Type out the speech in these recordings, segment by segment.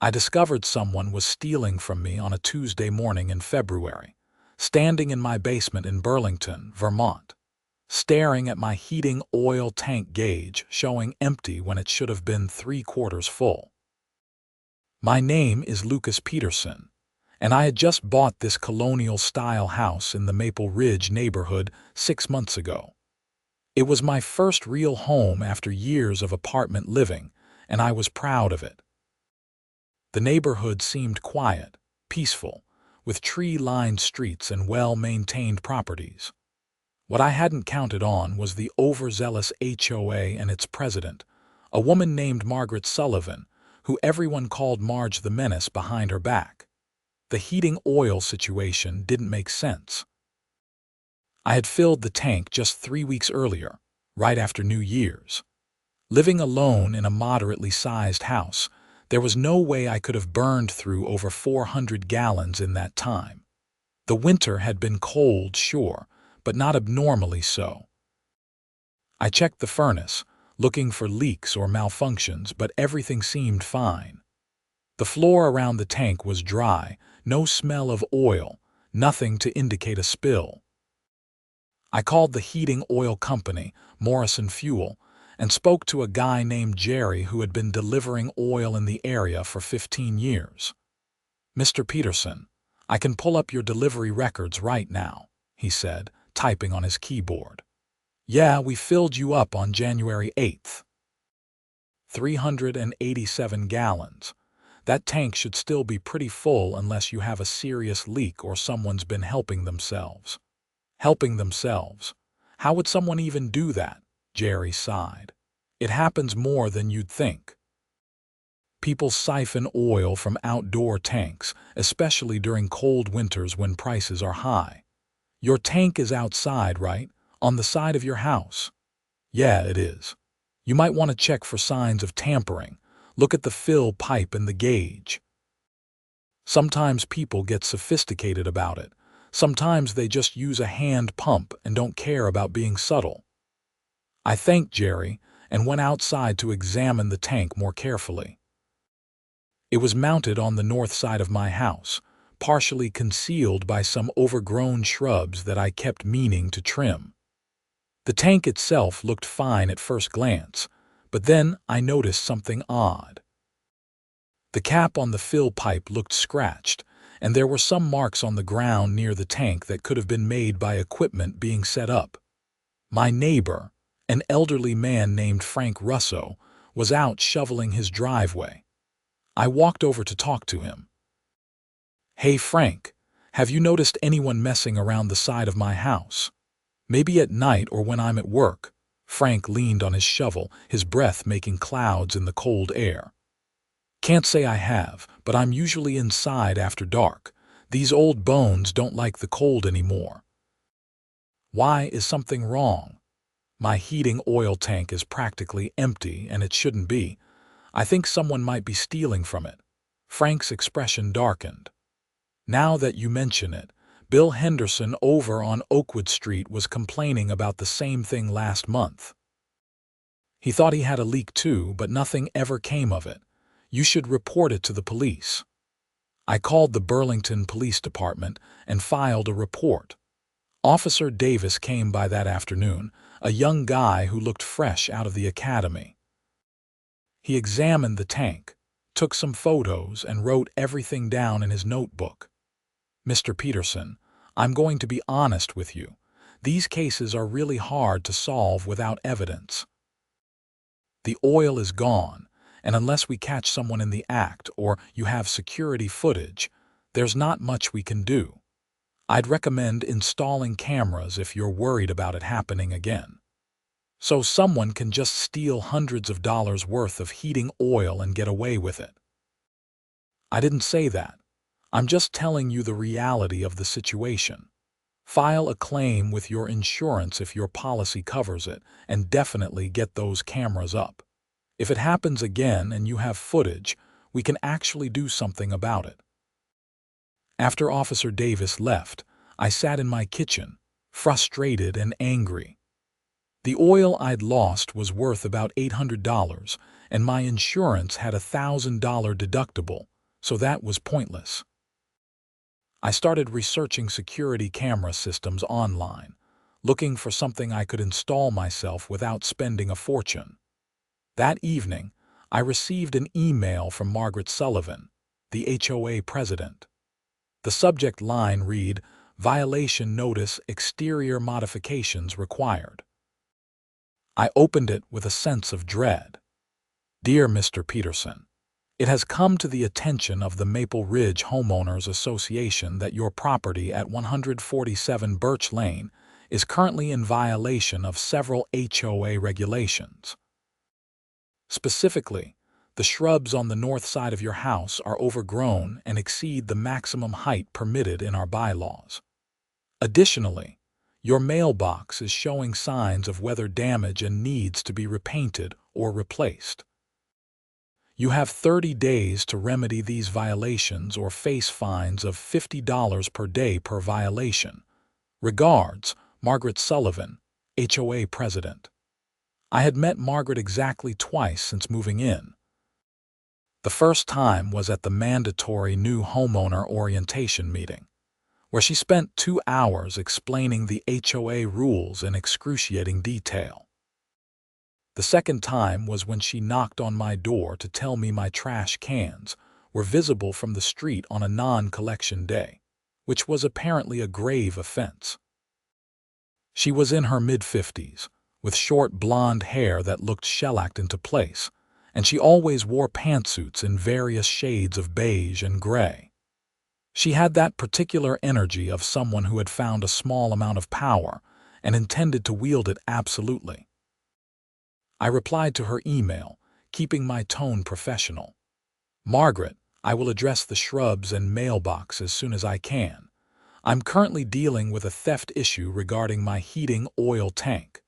I discovered someone was stealing from me on a Tuesday morning in February, standing in my basement in Burlington, Vermont, staring at my heating oil tank gauge showing empty when it should have been 3/4 full. My name is Lucas Peterson, and I had just bought this colonial-style house in the Maple Ridge neighborhood 6 months ago. It was my first real home after years of apartment living, and I was proud of it. The neighborhood seemed quiet, peaceful, with tree-lined streets and well-maintained properties. What I hadn't counted on was the overzealous HOA and its president, a woman named Margaret Sullivan, who everyone called Marge the Menace behind her back. The heating oil situation didn't make sense. I had filled the tank just 3 weeks earlier, right after New Year's. Living alone in a moderately sized house, there was no way I could have burned through over 400 gallons in that time. The winter had been cold, sure, but not abnormally so. I checked the furnace, looking for leaks or malfunctions, but everything seemed fine. The floor around the tank was dry, no smell of oil, nothing to indicate a spill. I called the heating oil company, Morrison Fuel, and spoke to a guy named Jerry who had been delivering oil in the area for 15 years. "Mr. Peterson, I can pull up your delivery records right now," he said, typing on his keyboard. "Yeah, we filled you up on January 8th. 387 gallons. That tank should still be pretty full unless you have a serious leak or someone's been helping themselves." Helping themselves? How would someone even do that? Jerry sighed. "It happens more than you'd think. People siphon oil from outdoor tanks, especially during cold winters when prices are high. Your tank is outside, right? On the side of your house?" "Yeah, it is. You might want to check for signs of tampering. Look at the fill pipe and the gauge." Sometimes people get sophisticated about it. Sometimes they just use a hand pump and don't care about being subtle. I thanked Jerry and went outside to examine the tank more carefully. It was mounted on the north side of my house, partially concealed by some overgrown shrubs that I kept meaning to trim. The tank itself looked fine at first glance, but then I noticed something odd. The cap on the fill pipe looked scratched, and there were some marks on the ground near the tank that could have been made by equipment being set up. My neighbor, an elderly man named Frank Russo, was out shoveling his driveway. I walked over to talk to him. "Hey Frank, have you noticed anyone messing around the side of my house? Maybe at night or when I'm at work." Frank leaned on his shovel, his breath making clouds in the cold air. "Can't say I have, but I'm usually inside after dark. These old bones don't like the cold anymore." "Why, is something wrong?" "My heating oil tank is practically empty, and it shouldn't be. I think someone might be stealing from it." Frank's expression darkened. "Now that you mention it, Bill Henderson over on Oakwood Street was complaining about the same thing last month. He thought he had a leak too, but nothing ever came of it. You should report it to the police." I called the Burlington Police Department and filed a report. Officer Davis came by that afternoon, a young guy who looked fresh out of the academy. He examined the tank, took some photos, and wrote everything down in his notebook. "Mr. Peterson, I'm going to be honest with you. These cases are really hard to solve without evidence. The oil is gone, and unless we catch someone in the act or you have security footage, there's not much we can do. I'd recommend installing cameras if you're worried about it happening again. So someone can just steal hundreds of dollars worth of heating oil and get away with it." "I didn't say that. I'm just telling you the reality of the situation. File a claim with your insurance if your policy covers it, and definitely get those cameras up. If it happens again and you have footage, we can actually do something about it." After Officer Davis left, I sat in my kitchen, frustrated and angry. The oil I'd lost was worth about $800, and my insurance had a $1,000 deductible, so that was pointless. I started researching security camera systems online, looking for something I could install myself without spending a fortune. That evening, I received an email from Margaret Sullivan, the HOA president. The subject line read, "Violation Notice, Exterior Modifications Required." I opened it with a sense of dread. Dear Mr. Peterson, it has come to the attention of the Maple Ridge Homeowners Association that your property at 147 Birch Lane is currently in violation of several HOA regulations. Specifically, the shrubs on the north side of your house are overgrown and exceed the maximum height permitted in our bylaws. Additionally, your mailbox is showing signs of weather damage and needs to be repainted or replaced. You have 30 days to remedy these violations or face fines of $50 per day per violation. Regards, Margaret Sullivan, HOA President. I had met Margaret exactly twice since moving in. The first time was at the mandatory new homeowner orientation meeting, where she spent 2 hours explaining the HOA rules in excruciating detail. The second time was when she knocked on my door to tell me my trash cans were visible from the street on a non-collection day, which was apparently a grave offense. She was in her mid-50s, with short blonde hair that looked shellacked into place, and she always wore pantsuits in various shades of beige and gray. She had that particular energy of someone who had found a small amount of power and intended to wield it absolutely. I replied to her email, keeping my tone professional. Margaret, I will address the shrubs and mailbox as soon as I can. I'm currently dealing with a theft issue regarding my heating oil tank.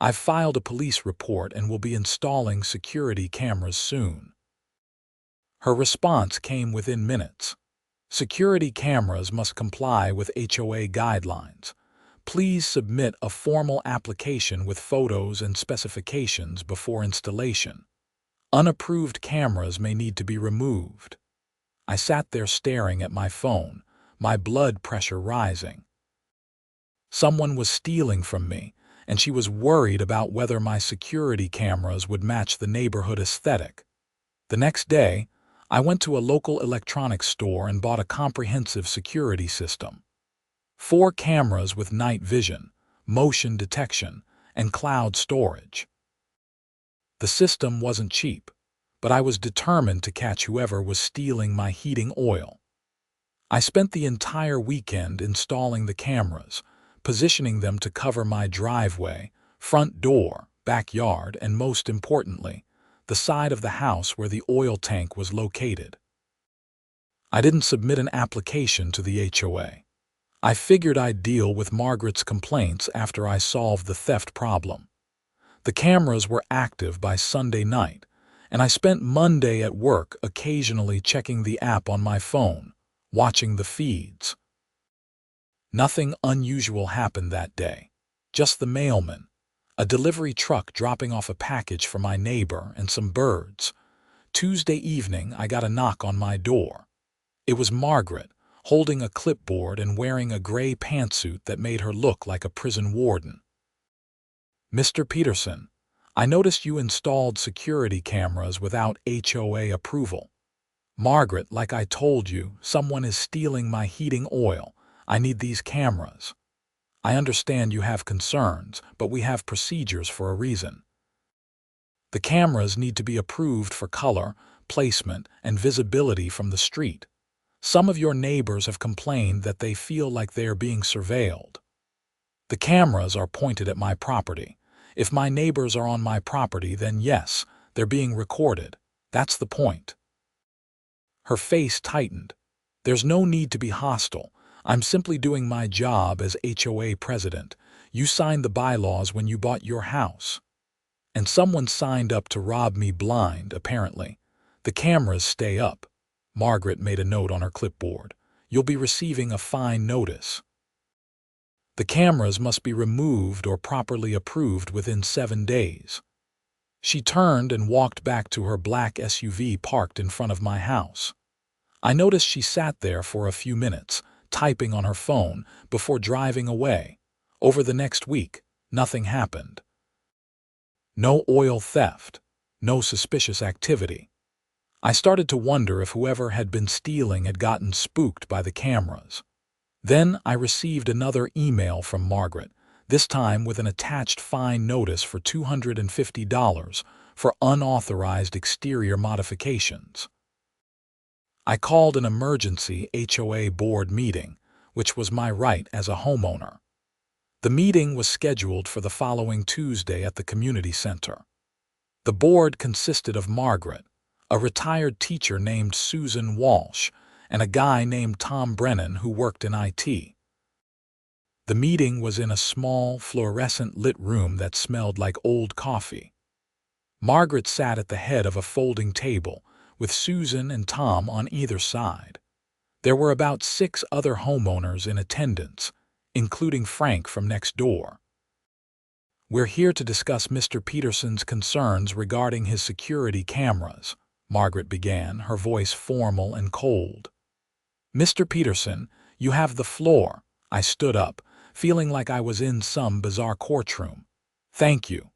I've filed a police report and will be installing security cameras soon. Her response came within minutes. Security cameras must comply with HOA guidelines. Please submit a formal application with photos and specifications before installation. Unapproved cameras may need to be removed. I sat there staring at my phone, my blood pressure rising. Someone was stealing from me, and she was worried about whether my security cameras would match the neighborhood aesthetic. The next day, I went to a local electronics store and bought a comprehensive security system. 4 cameras with night vision, motion detection, and cloud storage. The system wasn't cheap, but I was determined to catch whoever was stealing my heating oil. I spent the entire weekend installing the cameras, positioning them to cover my driveway, front door, backyard, and most importantly, the side of the house where the oil tank was located. I didn't submit an application to the HOA. I figured I'd deal with Margaret's complaints after I solved the theft problem. The cameras were active by Sunday night, and I spent Monday at work occasionally checking the app on my phone, watching the feeds. Nothing unusual happened that day, just the mailman, a delivery truck dropping off a package for my neighbor, and some birds. Tuesday evening, I got a knock on my door. It was Margaret, holding a clipboard and wearing a gray pantsuit that made her look like a prison warden. Mr. Peterson, I noticed you installed security cameras without HOA approval. Margaret, like I told you, someone is stealing my heating oil. I need these cameras. I understand you have concerns, but we have procedures for a reason. The cameras need to be approved for color, placement, and visibility from the street. Some of your neighbors have complained that they feel like they are being surveilled. The cameras are pointed at my property. If my neighbors are on my property, then yes, they're being recorded. That's the point. Her face tightened. There's no need to be hostile. I'm simply doing my job as HOA president. You signed the bylaws when you bought your house. And someone signed up to rob me blind, apparently. The cameras stay up. Margaret made a note on her clipboard. You'll be receiving a fine notice. The cameras must be removed or properly approved within 7 days. She turned and walked back to her black SUV parked in front of my house. I noticed she sat there for a few minutes, typing on her phone, before driving away. Over the next week, nothing happened. No oil theft, no suspicious activity. I started to wonder if whoever had been stealing had gotten spooked by the cameras. Then I received another email from Margaret, this time with an attached fine notice for $250 for unauthorized exterior modifications. I called an emergency HOA board meeting, which was my right as a homeowner. The meeting was scheduled for the following Tuesday at the community center. The board consisted of Margaret, a retired teacher named Susan Walsh, and a guy named Tom Brennan who worked in IT. The meeting was in a small, fluorescent-lit room that smelled like old coffee. Margaret sat at the head of a folding table, with Susan and Tom on either side. There were about 6 other homeowners in attendance, including Frank from next door. "We're here to discuss Mr. Peterson's concerns regarding his security cameras," Margaret began, her voice formal and cold. "Mr. Peterson, you have the floor." I stood up, feeling like I was in some bizarre courtroom. "Thank you."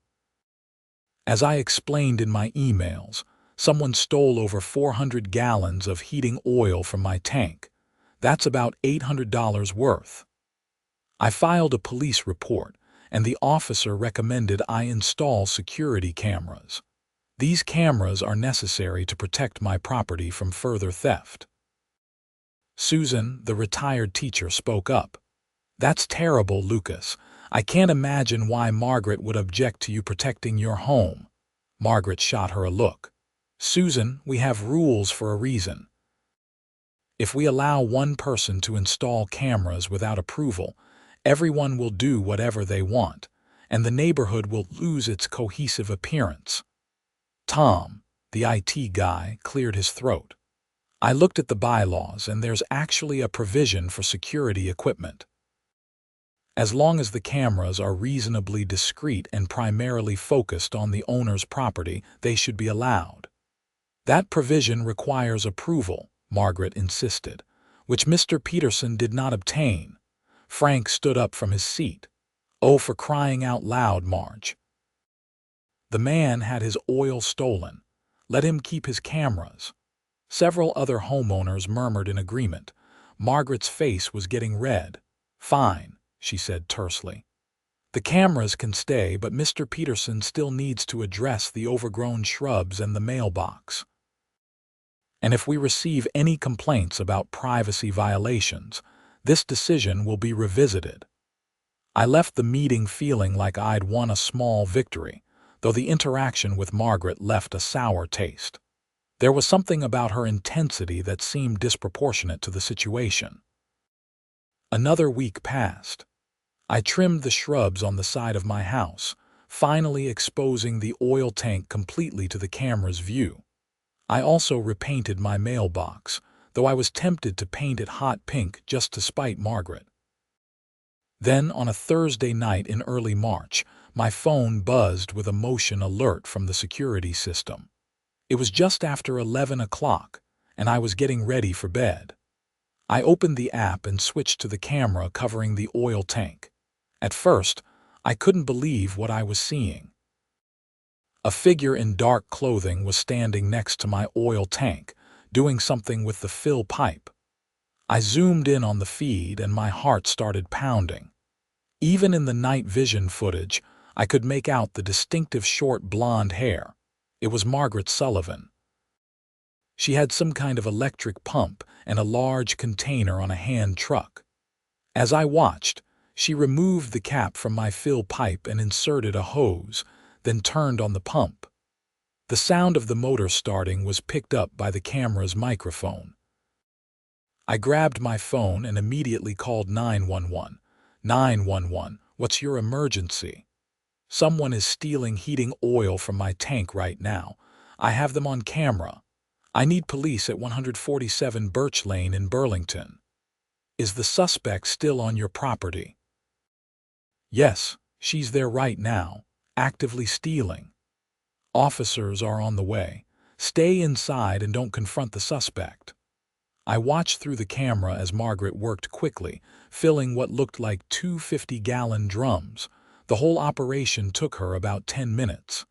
As I explained in my emails, someone stole over 400 gallons of heating oil from my tank. That's about $800 worth. I filed a police report, and the officer recommended I install security cameras. These cameras are necessary to protect my property from further theft. Susan, the retired teacher, spoke up. "That's terrible, Lucas. I can't imagine why Margaret would object to you protecting your home." Margaret shot her a look. "Susan, we have rules for a reason. If we allow one person to install cameras without approval, everyone will do whatever they want, and the neighborhood will lose its cohesive appearance." Tom, the IT guy, cleared his throat. "I looked at the bylaws, and there's actually a provision for security equipment. As long as the cameras are reasonably discreet and primarily focused on the owner's property, they should be allowed." "That provision requires approval," Margaret insisted, "which Mr. Peterson did not obtain." Frank stood up from his seat. "Oh, for crying out loud, Marge. The man had his oil stolen. Let him keep his cameras." Several other homeowners murmured in agreement. Margaret's face was getting red. "Fine," she said tersely. "The cameras can stay, but Mr. Peterson still needs to address the overgrown shrubs and the mailbox. And if we receive any complaints about privacy violations, this decision will be revisited." I left the meeting feeling like I'd won a small victory, though the interaction with Margaret left a sour taste. There was something about her intensity that seemed disproportionate to the situation. Another week passed. I trimmed the shrubs on the side of my house, finally exposing the oil tank completely to the camera's view. I also repainted my mailbox, though I was tempted to paint it hot pink just to spite Margaret. Then, on a Thursday night in early March, my phone buzzed with a motion alert from the security system. It was just after 11 o'clock, and I was getting ready for bed. I opened the app and switched to the camera covering the oil tank. At first, I couldn't believe what I was seeing. A figure in dark clothing was standing next to my oil tank, doing something with the fill pipe. I zoomed in on the feed and my heart started pounding. Even in the night vision footage, I could make out the distinctive short blonde hair. It was Margaret Sullivan. She had some kind of electric pump and a large container on a hand truck. As I watched, she removed the cap from my fill pipe and inserted a hose, then turned on the pump. The sound of the motor starting was picked up by the camera's microphone. I grabbed my phone and immediately called 911. 911, what's your emergency? Someone is stealing heating oil from my tank right now. I have them on camera. I need police at 147 Birch Lane in Burlington. Is the suspect still on your property? Yes, she's there right now, actively stealing. Officers are on the way. Stay inside and don't confront the suspect. I watched through the camera as Margaret worked quickly, filling what looked like two 50-gallon drums. The whole operation took her about 10 minutes.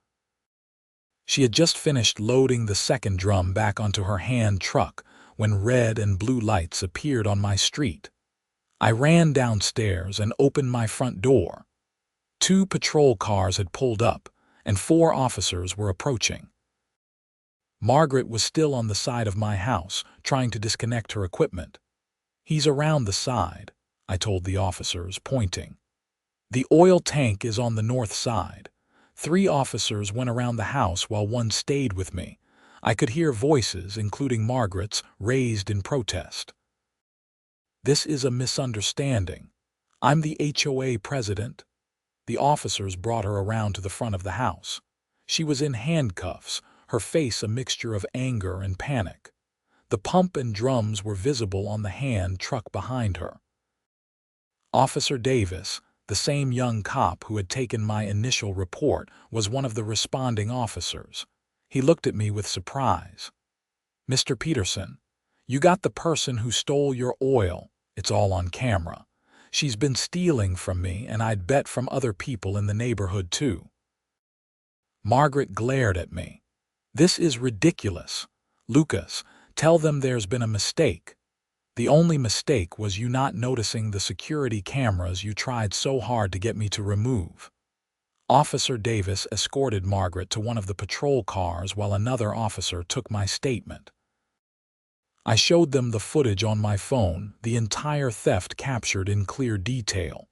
She had just finished loading the second drum back onto her hand truck when red and blue lights appeared on my street. I ran downstairs and opened my front door. 2 patrol cars had pulled up, and 4 officers were approaching. Margaret was still on the side of my house, trying to disconnect her equipment. "He's around the side," I told the officers, pointing. "The oil tank is on the north side." 3 officers went around the house while 1 stayed with me. I could hear voices, including Margaret's, raised in protest. "This is a misunderstanding. I'm the HOA president." The officers brought her around to the front of the house. She was in handcuffs, her face a mixture of anger and panic. The pump and drums were visible on the hand truck behind her. Officer Davis, the same young cop who had taken my initial report, was one of the responding officers. He looked at me with surprise. "Mr. Peterson, you got the person who stole your oil. It's all on camera. She's been stealing from me, and I'd bet from other people in the neighborhood too." Margaret glared at me. "This is ridiculous. Lucas, tell them there's been a mistake. The only mistake was you not noticing the security cameras you tried so hard to get me to remove." Officer Davis escorted Margaret to one of the patrol cars while another officer took my statement. I showed them the footage on my phone, the entire theft captured in clear detail.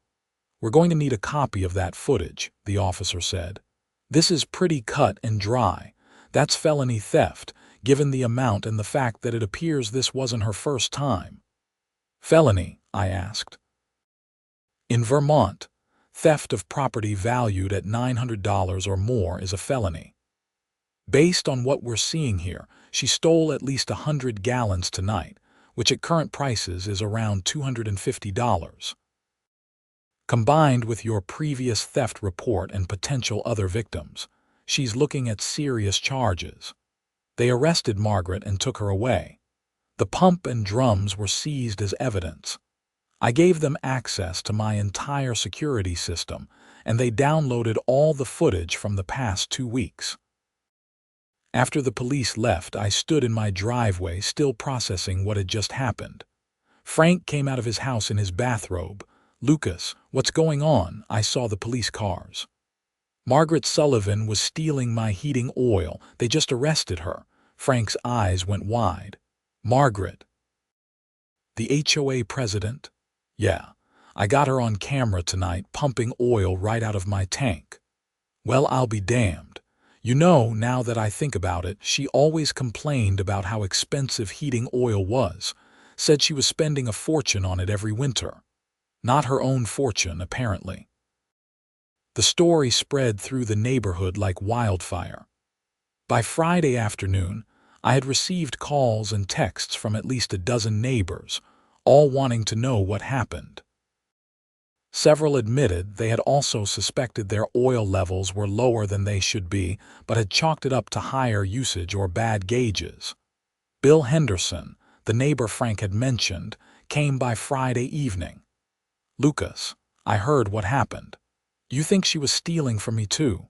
"We're going to need a copy of that footage," the officer said. "This is pretty cut and dry. That's felony theft, given the amount and the fact that it appears this wasn't her first time." "Felony?" I asked. "In Vermont, theft of property valued at $900 or more is a felony. Based on what we're seeing here, she stole at least 100 gallons tonight, which at current prices is around $250. Combined with your previous theft report and potential other victims, she's looking at serious charges." They arrested Margaret and took her away. The pump and drums were seized as evidence. I gave them access to my entire security system, and they downloaded all the footage from the past 2 weeks. After the police left, I stood in my driveway still processing what had just happened. Frank came out of his house in his bathrobe. "Lucas, what's going on?" I saw the police cars. "Margaret Sullivan was stealing my heating oil. They just arrested her." Frank's eyes went wide. "Margaret? The HOA president?" "Yeah, I got her on camera tonight pumping oil right out of my tank." "Well, I'll be damned. You know, now that I think about it, she always complained about how expensive heating oil was, said she was spending a fortune on it every winter. Not her own fortune, apparently." The story spread through the neighborhood like wildfire. By Friday afternoon, I had received calls and texts from at least a dozen neighbors, all wanting to know what happened. Several admitted they had also suspected their oil levels were lower than they should be, but had chalked it up to higher usage or bad gauges. Bill Henderson, the neighbor Frank had mentioned, came by Friday evening. "Lucas, I heard what happened. You think she was stealing from me too?"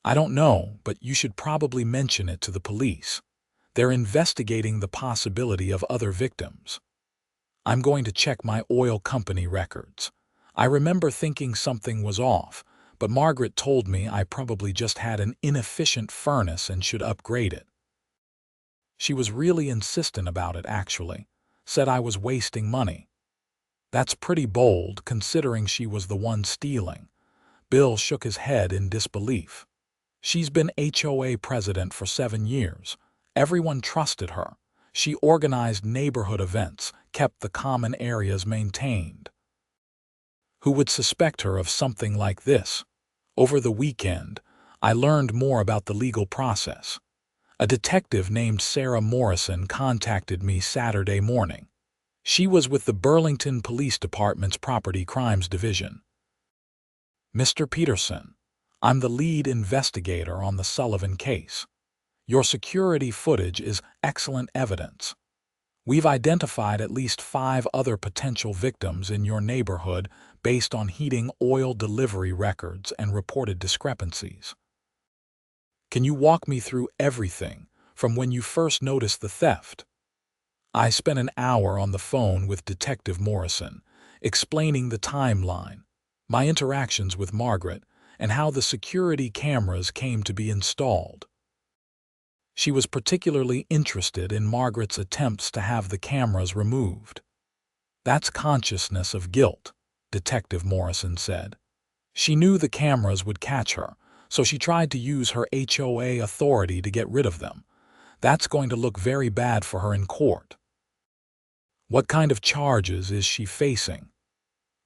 "I don't know, but you should probably mention it to the police. They're investigating the possibility of other victims." "I'm going to check my oil company records. I remember thinking something was off, but Margaret told me I probably just had an inefficient furnace and should upgrade it. She was really insistent about it, actually. Said I was wasting money." "That's pretty bold, considering she was the one stealing." Bill shook his head in disbelief. "She's been HOA president for 7 years. Everyone trusted her. She organized neighborhood events, kept the common areas maintained. Who would suspect her of something like this?" Over the weekend, I learned more about the legal process. A detective named Sarah Morrison contacted me Saturday morning. She was with the Burlington Police Department's Property Crimes Division. "Mr. Peterson, I'm the lead investigator on the Sullivan case. Your security footage is excellent evidence. We've identified at least 5 other potential victims in your neighborhood based on heating oil delivery records and reported discrepancies. Can you walk me through everything from when you first noticed the theft? I spent an hour on the phone with Detective Morrison, explaining the timeline, my interactions with Margaret, and how the security cameras came to be installed. She was particularly interested in Margaret's attempts to have the cameras removed. That's consciousness of guilt, Detective Morrison said. She knew the cameras would catch her, so she tried to use her HOA authority to get rid of them. That's going to look very bad for her in court. What kind of charges is she facing?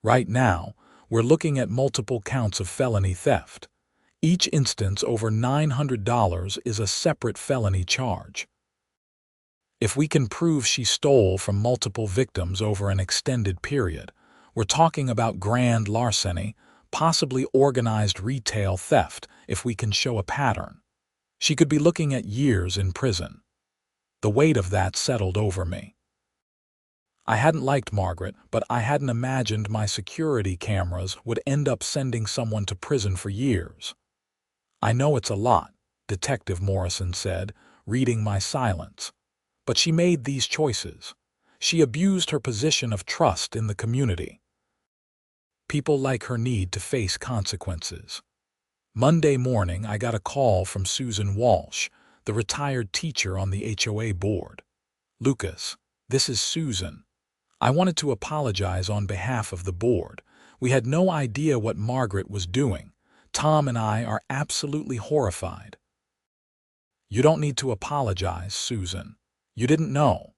Right now, we're looking at multiple counts of felony theft. Each instance over $900 is a separate felony charge. If we can prove she stole from multiple victims over an extended period, we're talking about grand larceny, possibly organized retail theft if we can show a pattern. She could be looking at years in prison. The weight of that settled over me. I hadn't liked Margaret, but I hadn't imagined my security cameras would end up sending someone to prison for years. I know it's a lot, Detective Morrison said, reading my silence. But she made these choices. She abused her position of trust in the community. People like her need to face consequences. Monday morning, I got a call from Susan Walsh, the retired teacher on the HOA board. "Lucas, this is Susan. I wanted to apologize on behalf of the board. We had no idea what Margaret was doing. Tom and I are absolutely horrified." "You don't need to apologize, Susan. You didn't know."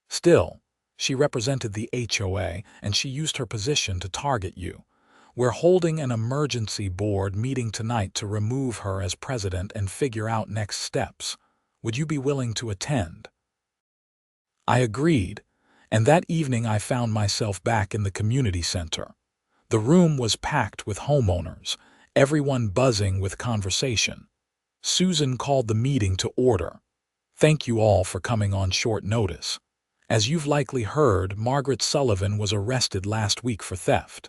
"Still, she represented the HOA and she used her position to target you. We're holding an emergency board meeting tonight to remove her as president and figure out next steps. Would you be willing to attend?" I agreed, and that evening I found myself back in the community center. The room was packed with homeowners, everyone buzzing with conversation. Susan called the meeting to order. "Thank you all for coming on short notice. As you've likely heard, Margaret Sullivan was arrested last week for theft.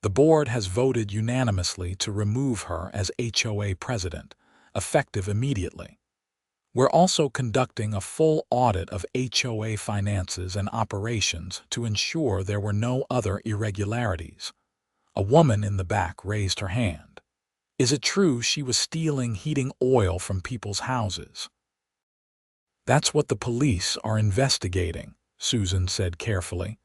The board has voted unanimously to remove her as HOA president, effective immediately. We're also conducting a full audit of HOA finances and operations to ensure there were no other irregularities." A woman in the back raised her hand. "Is it true she was stealing heating oil from people's houses?" "That's what the police are investigating," Susan said carefully.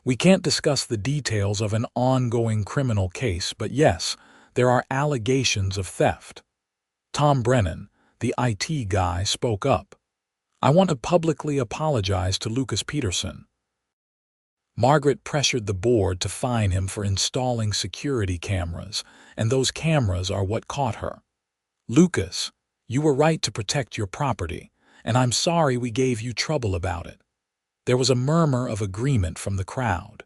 "We can't discuss the details of an ongoing criminal case, but yes, there are allegations of theft." Tom Brennan, the IT guy, spoke up. "I want to publicly apologize to Lucas Peterson. Margaret pressured the board to fine him for installing security cameras, and those cameras are what caught her. Lucas, you were right to protect your property, and I'm sorry we gave you trouble about it." There was a murmur of agreement from the crowd.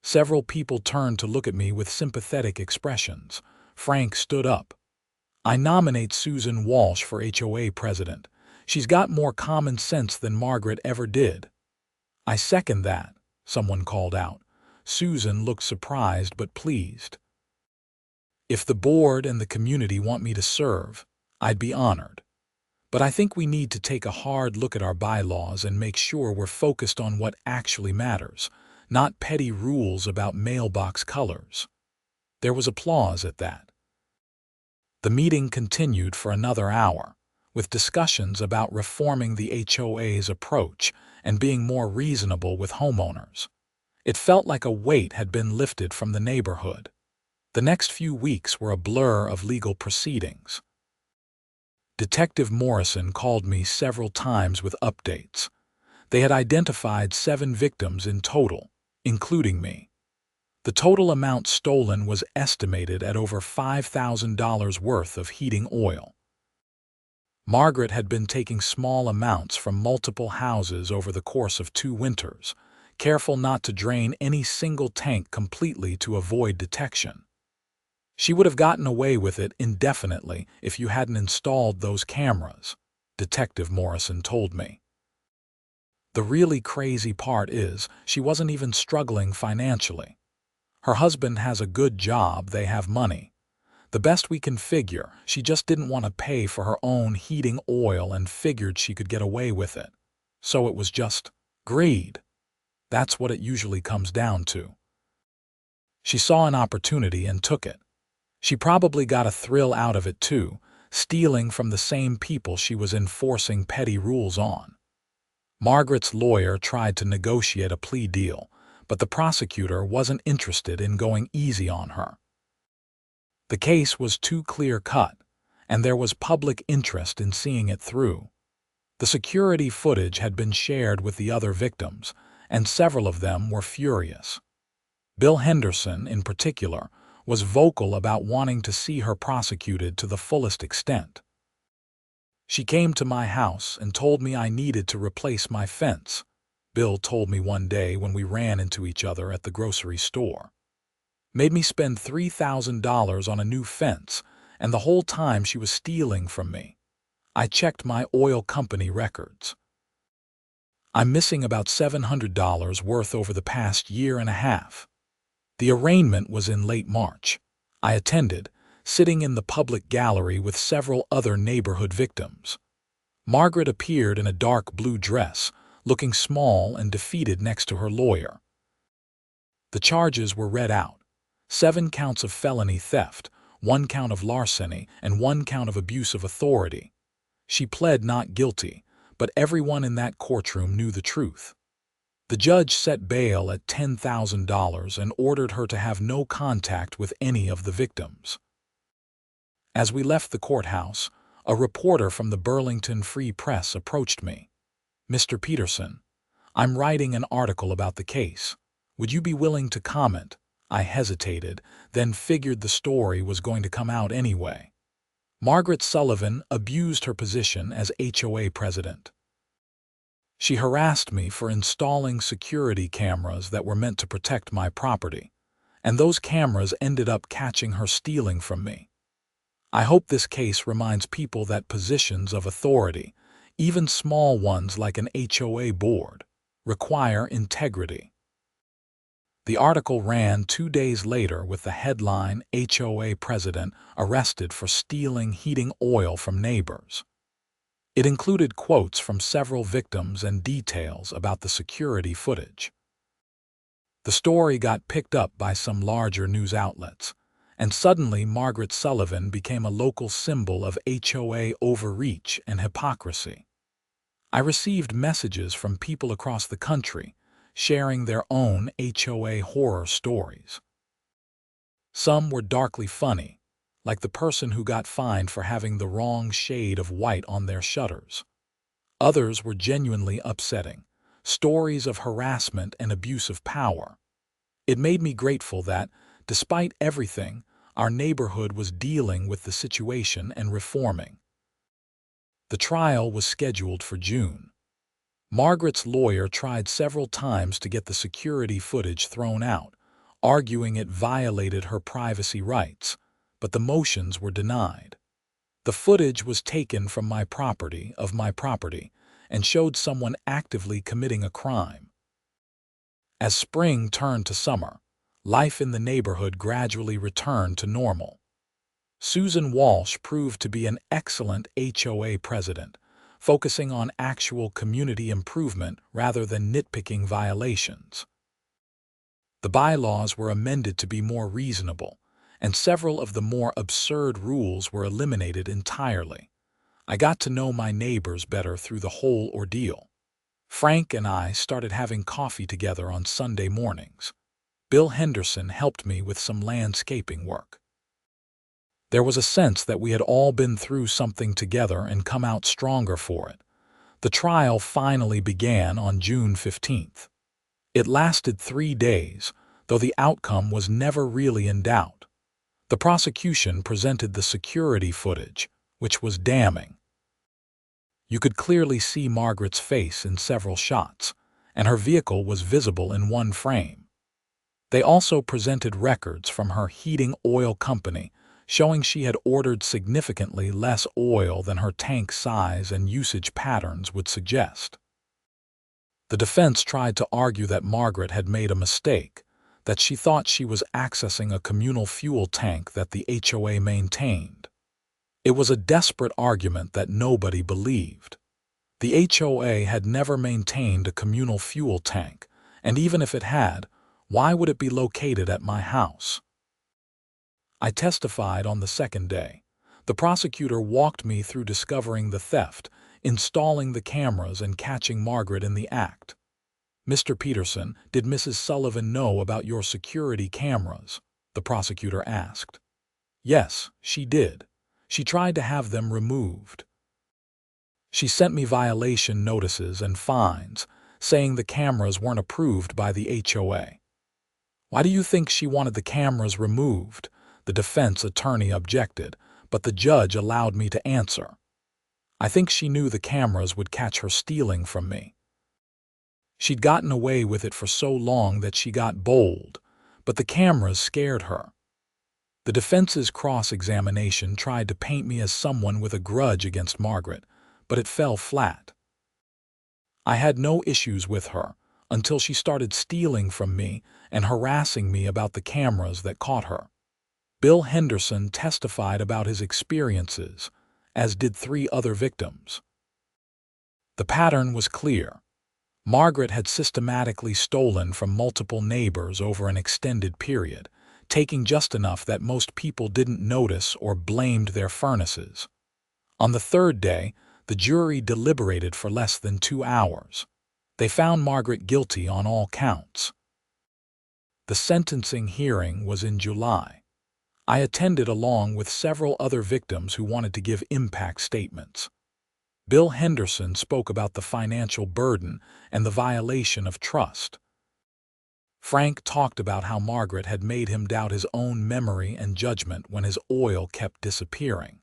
Several people turned to look at me with sympathetic expressions. Frank stood up. "I nominate Susan Walsh for HOA president. She's got more common sense than Margaret ever did." "I second that," someone called out. Susan looked surprised but pleased. "If the board and the community want me to serve, I'd be honored. But I think we need to take a hard look at our bylaws and make sure we're focused on what actually matters, not petty rules about mailbox colors." There was applause at that. The meeting continued for another hour, with discussions about reforming the HOA's approach and being more reasonable with homeowners. It felt like a weight had been lifted from the neighborhood. The next few weeks were a blur of legal proceedings. Detective Morrison called me several times with updates. They had identified 7 victims in total, including me. The total amount stolen was estimated at over $5,000 worth of heating oil. Margaret had been taking small amounts from multiple houses over the course of 2 winters, careful not to drain any single tank completely to avoid detection. She would have gotten away with it indefinitely if you hadn't installed those cameras, Detective Morrison told me. The really crazy part is she wasn't even struggling financially. Her husband has a good job, they have money. The best we can figure, she just didn't want to pay for her own heating oil and figured she could get away with it. So it was just greed. That's what it usually comes down to. She saw an opportunity and took it. She probably got a thrill out of it too, stealing from the same people she was enforcing petty rules on. Margaret's lawyer tried to negotiate a plea deal, but the prosecutor wasn't interested in going easy on her. The case was too clear-cut, and there was public interest in seeing it through. The security footage had been shared with the other victims, and several of them were furious. Bill Henderson, in particular, was vocal about wanting to see her prosecuted to the fullest extent. She came to my house and told me I needed to replace my fence, Bill told me one day when we ran into each other at the grocery store. Made me spend $3,000 on a new fence, and the whole time she was stealing from me. I checked my oil company records. I'm missing about $700 worth over the past year and a half. The arraignment was in late March. I attended, sitting in the public gallery with several other neighborhood victims. Margaret appeared in a dark blue dress, looking small and defeated next to her lawyer. The charges were read out. 7 counts of felony theft, 1 count of larceny, and 1 count of abuse of authority. She pled not guilty, but everyone in that courtroom knew the truth. The judge set bail at $10,000 and ordered her to have no contact with any of the victims. As we left the courthouse, a reporter from the Burlington Free Press approached me. "Mr. Peterson, I'm writing an article about the case. Would you be willing to comment?" I hesitated, then figured the story was going to come out anyway. Margaret Sullivan abused her position as HOA president. She harassed me for installing security cameras that were meant to protect my property, and those cameras ended up catching her stealing from me. I hope this case reminds people that positions of authority, even small ones like an HOA board, require integrity. The article ran 2 days later with the headline, "HOA President Arrested for Stealing Heating Oil from Neighbors." It included quotes from several victims and details about the security footage. The story got picked up by some larger news outlets, and suddenly Margaret Sullivan became a local symbol of HOA overreach and hypocrisy. I received messages from people across the country, sharing their own HOA horror stories. Some were darkly funny, like the person who got fined for having the wrong shade of white on their shutters. Others were genuinely upsetting, stories of harassment and abuse of power. It made me grateful that, despite everything, our neighborhood was dealing with the situation and reforming. The trial was scheduled for June. Margaret's lawyer tried several times to get the security footage thrown out, arguing it violated her privacy rights, but the motions were denied. The footage was taken from my property, and showed someone actively committing a crime. As spring turned to summer, life in the neighborhood gradually returned to normal. Susan Walsh proved to be an excellent HOA president, focusing on actual community improvement rather than nitpicking violations. The bylaws were amended to be more reasonable, and several of the more absurd rules were eliminated entirely. I got to know my neighbors better through the whole ordeal. Frank and I started having coffee together on Sunday mornings. Bill Henderson helped me with some landscaping work. There was a sense that we had all been through something together and come out stronger for it. The trial finally began on June 15th. It lasted 3 days, though the outcome was never really in doubt. The prosecution presented the security footage, which was damning. You could clearly see Margaret's face in several shots, and her vehicle was visible in one frame. They also presented records from her heating oil company, showing she had ordered significantly less oil than her tank size and usage patterns would suggest. The defense tried to argue that Margaret had made a mistake, that she thought she was accessing a communal fuel tank that the HOA maintained. It was a desperate argument that nobody believed. The HOA had never maintained a communal fuel tank, and even if it had, why would it be located at my house? I testified on the second day. The prosecutor walked me through discovering the theft, installing the cameras, and catching Margaret in the act. "Mr. Peterson, did Mrs. Sullivan know about your security cameras?" the prosecutor asked. "Yes, she did. She tried to have them removed. She sent me violation notices and fines, saying the cameras weren't approved by the HOA." "Why do you think she wanted the cameras removed?" the defense attorney objected, but the judge allowed me to answer. "I think she knew the cameras would catch her stealing from me. She'd gotten away with it for so long that she got bold, but the cameras scared her." The defense's cross-examination tried to paint me as someone with a grudge against Margaret, but it fell flat. I had no issues with her until she started stealing from me and harassing me about the cameras that caught her. Bill Henderson testified about his experiences, as did 3 other victims. The pattern was clear. Margaret had systematically stolen from multiple neighbors over an extended period, taking just enough that most people didn't notice or blamed their furnaces. On the third day, the jury deliberated for less than 2 hours. They found Margaret guilty on all counts. The sentencing hearing was in July. I attended along with several other victims who wanted to give impact statements. Bill Henderson spoke about the financial burden and the violation of trust. Frank talked about how Margaret had made him doubt his own memory and judgment when his oil kept disappearing.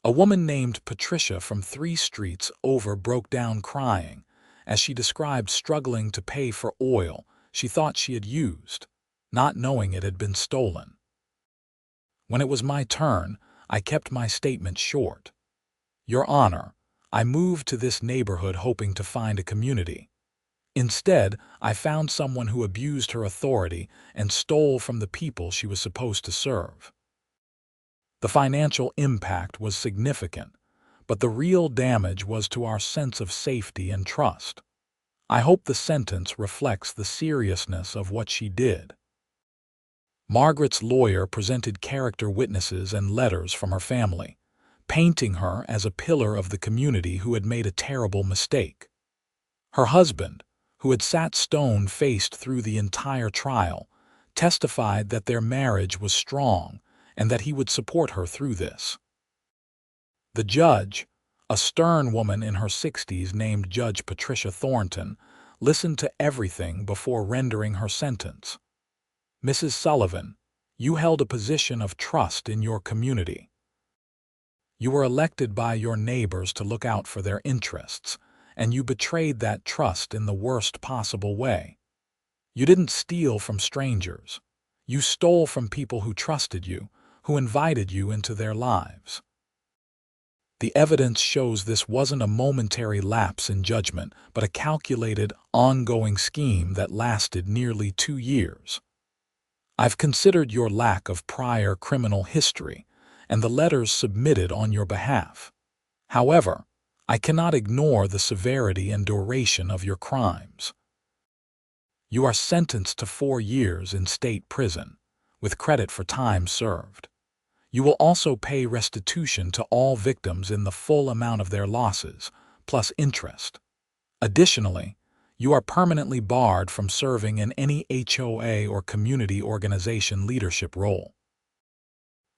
A woman named Patricia from 3 streets over broke down crying as she described struggling to pay for oil she thought she had used, not knowing it had been stolen. When it was my turn, I kept my statement short. "Your Honor, I moved to this neighborhood hoping to find a community. Instead, I found someone who abused her authority and stole from the people she was supposed to serve." The financial impact was significant, but the real damage was to our sense of safety and trust. I hope the sentence reflects the seriousness of what she did. Margaret's lawyer presented character witnesses and letters from her family, painting her as a pillar of the community who had made a terrible mistake. Her husband, who had sat stone-faced through the entire trial, testified that their marriage was strong and that he would support her through this. The judge, a stern woman in her 60s named Judge Patricia Thornton, listened to everything before rendering her sentence. "Mrs. Sullivan, you held a position of trust in your community. You were elected by your neighbors to look out for their interests, and you betrayed that trust in the worst possible way. You didn't steal from strangers. You stole from people who trusted you, who invited you into their lives. The evidence shows this wasn't a momentary lapse in judgment, but a calculated, ongoing scheme that lasted nearly 2 years. I've considered your lack of prior criminal history and the letters submitted on your behalf. However, I cannot ignore the severity and duration of your crimes. You are sentenced to 4 years in state prison, with credit for time served. You will also pay restitution to all victims in the full amount of their losses, plus interest. Additionally, you are permanently barred from serving in any HOA or community organization leadership role."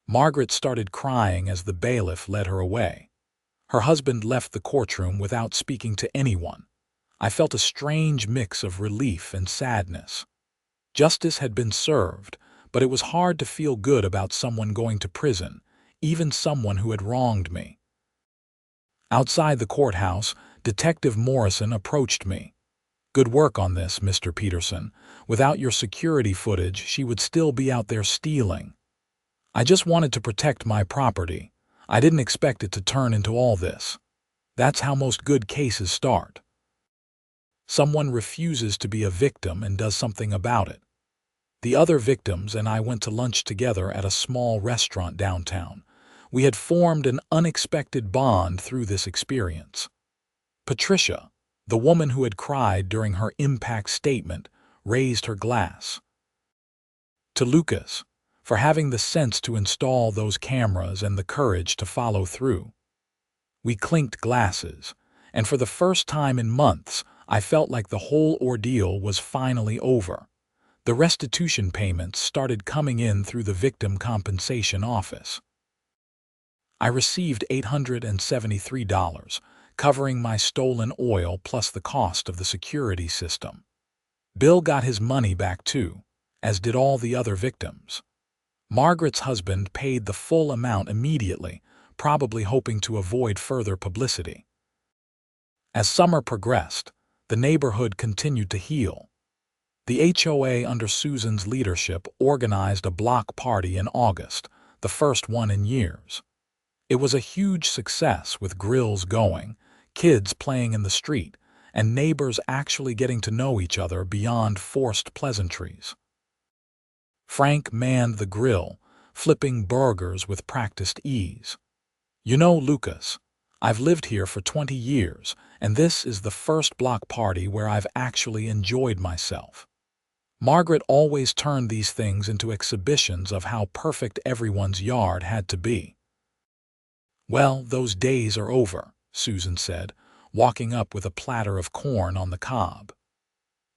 Margaret started crying as the bailiff led her away. Her husband left the courtroom without speaking to anyone. I felt a strange mix of relief and sadness. Justice had been served, but it was hard to feel good about someone going to prison, even someone who had wronged me. Outside the courthouse, Detective Morrison approached me. Good work on this, Mr. Peterson. Without your security footage, she would still be out there stealing. I just wanted to protect my property. I didn't expect it to turn into all this. That's how most good cases start. Someone refuses to be a victim and does something about it. The other victims and I went to lunch together at a small restaurant downtown. We had formed an unexpected bond through this experience. Patricia, the woman who had cried during her impact statement, raised her glass. To Lucas, for having the sense to install those cameras and the courage to follow through. We clinked glasses, and for the first time in months, I felt like the whole ordeal was finally over. The restitution payments started coming in through the victim compensation office. I received $873, covering my stolen oil plus the cost of the security system. Bill got his money back too, as did all the other victims. Margaret's husband paid the full amount immediately, probably hoping to avoid further publicity. As summer progressed, the neighborhood continued to heal. The HOA under Susan's leadership organized a block party in August, the first one in years. It was a huge success with grills going, kids playing in the street, and neighbors actually getting to know each other beyond forced pleasantries. Frank manned the grill, flipping burgers with practiced ease. You know, Lucas, I've lived here for 20 years, and this is the first block party where I've actually enjoyed myself. Margaret always turned these things into exhibitions of how perfect everyone's yard had to be. Well, those days are over, Susan said, walking up with a platter of corn on the cob.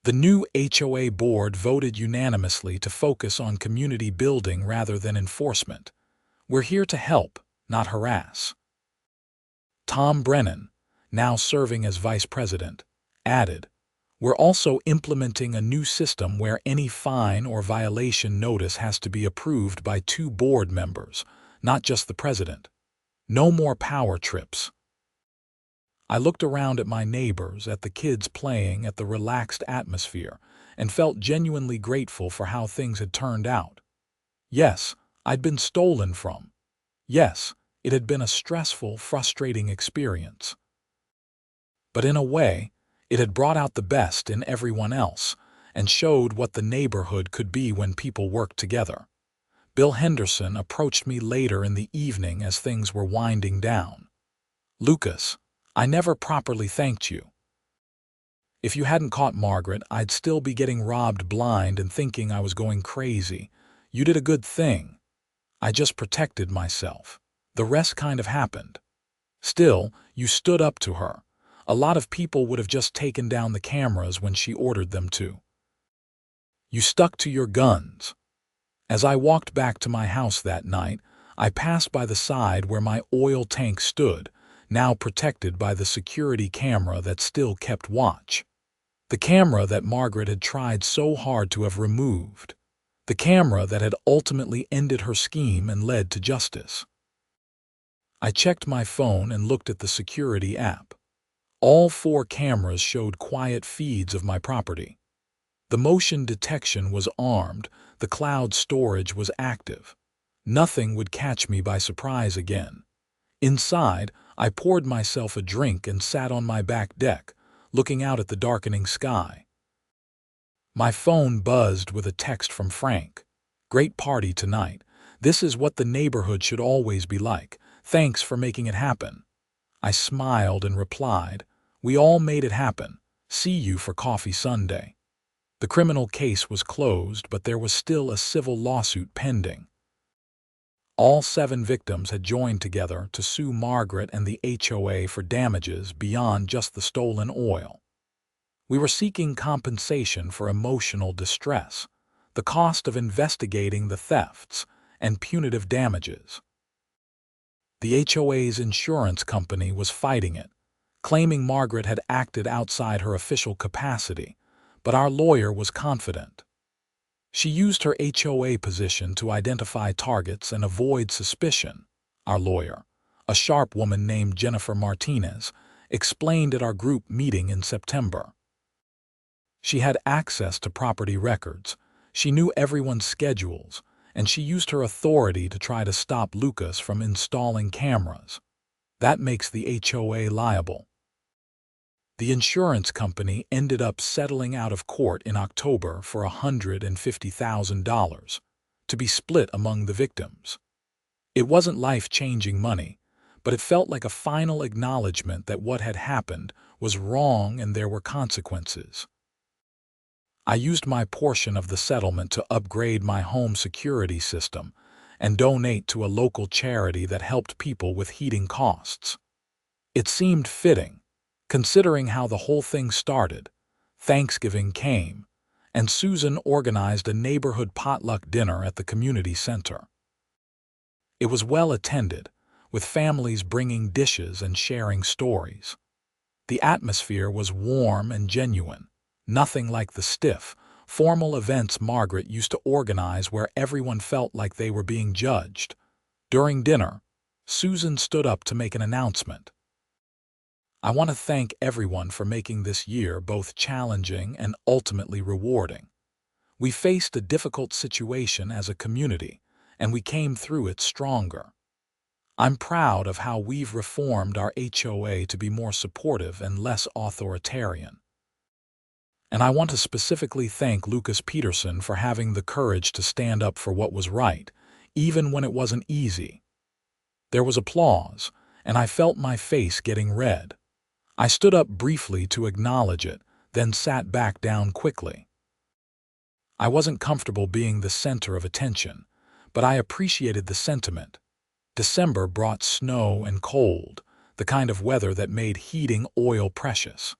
The new HOA board voted unanimously to focus on community building rather than enforcement. We're here to help, not harass. Tom Brennan, now serving as vice president, added, "We're also implementing a new system where any fine or violation notice has to be approved by 2 board members, not just the president. No more power trips." I looked around at my neighbors, at the kids playing, at the relaxed atmosphere, and felt genuinely grateful for how things had turned out. Yes, I'd been stolen from. Yes, it had been a stressful, frustrating experience. But in a way, it had brought out the best in everyone else and showed what the neighborhood could be when people worked together. Bill Henderson approached me later in the evening as things were winding down. "Lucas, I never properly thanked you. If you hadn't caught Margaret, I'd still be getting robbed blind and thinking I was going crazy. You did a good thing. I just protected myself. The rest kind of happened. Still, you stood up to her. A lot of people would have just taken down the cameras when she ordered them to. You stuck to your guns." As I walked back to my house that night, I passed by the side where my oil tank stood, now protected by the security camera that still kept watch. The camera that Margaret had tried so hard to have removed. The camera that had ultimately ended her scheme and led to justice. I checked my phone and looked at the security app. All 4 cameras showed quiet feeds of my property. The motion detection was armed, the cloud storage was active. Nothing would catch me by surprise again. Inside, I poured myself a drink and sat on my back deck, looking out at the darkening sky. My phone buzzed with a text from Frank. "Great party tonight. This is what the neighborhood should always be like. Thanks for making it happen." I smiled and replied, "We all made it happen. See you for coffee Sunday." The criminal case was closed, but there was still a civil lawsuit pending. All 7 victims had joined together to sue Margaret and the HOA for damages beyond just the stolen oil. We were seeking compensation for emotional distress, the cost of investigating the thefts, and punitive damages. The HOA's insurance company was fighting it, claiming Margaret had acted outside her official capacity, but our lawyer was confident. She used her HOA position to identify targets and avoid suspicion. Our lawyer, a sharp woman named Jennifer Martinez, explained at our group meeting in September. She had access to property records. She knew everyone's schedules, and she used her authority to try to stop Lucas from installing cameras. That makes the HOA liable. The insurance company ended up settling out of court in October for $150,000 to be split among the victims. It wasn't life-changing money, but it felt like a final acknowledgement that what had happened was wrong and there were consequences. I used my portion of the settlement to upgrade my home security system and donate to a local charity that helped people with heating costs. It seemed fitting, considering how the whole thing started. Thanksgiving came, and Susan organized a neighborhood potluck dinner at the community center. It was well attended, with families bringing dishes and sharing stories. The atmosphere was warm and genuine, nothing like the stiff, formal events Margaret used to organize where everyone felt like they were being judged. During dinner, Susan stood up to make an announcement. "I want to thank everyone for making this year both challenging and ultimately rewarding. We faced a difficult situation as a community, and we came through it stronger. I'm proud of how we've reformed our HOA to be more supportive and less authoritarian. And I want to specifically thank Lucas Peterson for having the courage to stand up for what was right, even when it wasn't easy." There was applause, and I felt my face getting red. I stood up briefly to acknowledge it, then sat back down quickly. I wasn't comfortable being the center of attention, but I appreciated the sentiment. December brought snow and cold, the kind of weather that made heating oil precious.